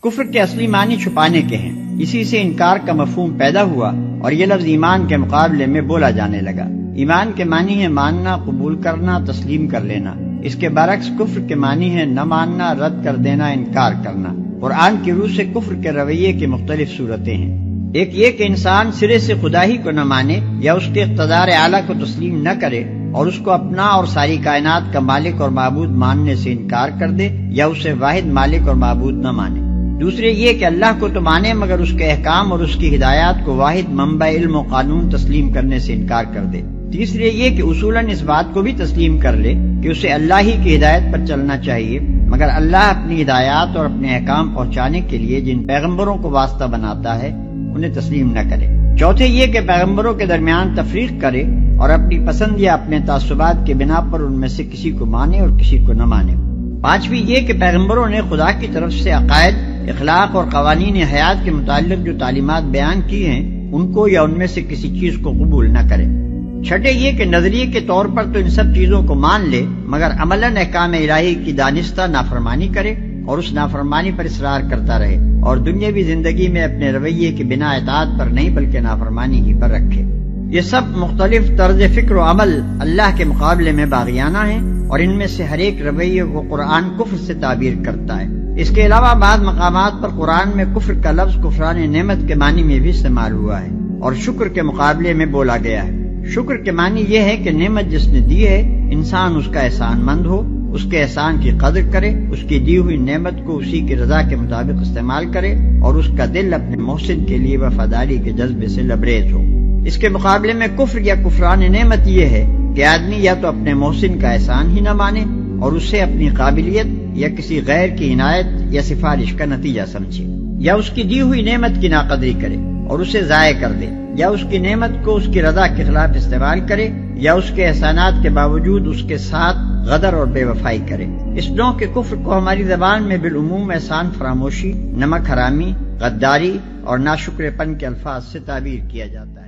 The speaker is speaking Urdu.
کفر کے اصلی معنی چھپانے کے ہیں، اسی سے انکار کا مفہوم پیدا ہوا اور یہ لفظ ایمان کے مقابلے میں بولا جانے لگا۔ ایمان کے معنی ہے ماننا، قبول کرنا، تسلیم کر لینا۔ اس کے برعکس کفر کے معنی ہے نہ ماننا، رد کر دینا، انکار کرنا۔ قرآن کی روح سے کفر کے رویے کی مختلف صورتیں ہیں۔ ایک یہ کہ انسان سرے سے خدا ہی کو نہ مانے یا اس کے اقتدار اعلیٰ کو تسلیم نہ کرے اور اس کو اپنا اور ساری کائنات کا مالک اور معبود ماننے سے انکار کر دے یا اسے واحد مالک اور معبود نہ مانے۔ دوسرے یہ کہ اللہ کو تو مانے مگر اس کے احکام اور اس کی ہدایات کو واحد منبع علم و قانون تسلیم کرنے سے انکار کر دے۔ تیسرے یہ کہ اصولاً اس بات کو بھی تسلیم کر لے کہ اسے اللہ ہی کی ہدایت پر چلنا چاہیے، مگر اللہ اپنی ہدایات اور اپنے احکام پہنچانے کے لیے جن پیغمبروں کو واسطہ بناتا ہے انہیں تسلیم نہ کرے۔ چوتھے یہ کہ پیغمبروں کے درمیان تفریق کرے اور اپنی پسند یا اپنے تعصبات کے بنا پر ان میں سے کسی کو مانے اور کسی کو نہ مانے۔ پانچویں یہ کہ پیغمبروں نے خدا کی طرف سے عقائد، اخلاق اور قوانین حیات کے متعلق جو تعلیمات بیان کی ہیں ان کو یا ان میں سے کسی چیز کو قبول نہ کرے۔ چھٹے یہ کہ نظریے کے طور پر تو ان سب چیزوں کو مان لے مگر عملاً احکام الہی کی دانستہ نافرمانی کرے اور اس نافرمانی پر اصرار کرتا رہے اور دنیاوی زندگی میں اپنے رویے کے بنا اطاعت پر نہیں بلکہ نافرمانی ہی پر رکھے۔ یہ سب مختلف طرز فکر و عمل اللہ کے مقابلے میں باغیانہ ہیں اور ان میں سے ہر ایک رویے کو قرآن کفر سے تعبیر کرتا ہے۔ اس کے علاوہ بعض مقامات پر قرآن میں کفر کا لفظ کفران نعمت کے معنی میں بھی استعمال ہوا ہے اور شکر کے مقابلے میں بولا گیا ہے۔ شکر کے معنی یہ ہے کہ نعمت جس نے دی ہے انسان اس کا احسان مند ہو، اس کے احسان کی قدر کرے، اس کی دی ہوئی نعمت کو اسی کی رضا کے مطابق استعمال کرے اور اس کا دل اپنے محسن کے لیے وفاداری کے جذبے سے لبریز ہو۔ اس کے مقابلے میں کفر یا کفران نعمت یہ ہے کہ آدمی یا تو اپنے محسن کا احسان ہی نہ مانے اور اسے اپنی قابلیت یا کسی غیر کی عنایت یا سفارش کا نتیجہ سمجھے، یا اس کی دی ہوئی نعمت کی ناقدری کرے اور اسے ضائع کر دے، یا اس کی نعمت کو اس کی رضا کے خلاف استعمال کرے، یا اس کے احسانات کے باوجود اس کے ساتھ غدر اور بے وفائی کرے۔ اس نوع کے کفر کو ہماری زبان میں بالعموم احسان فراموشی، نمک حرامی، غداری اور ناشکر پن کے الفاظ سے تعبیر کیا جاتا ہے۔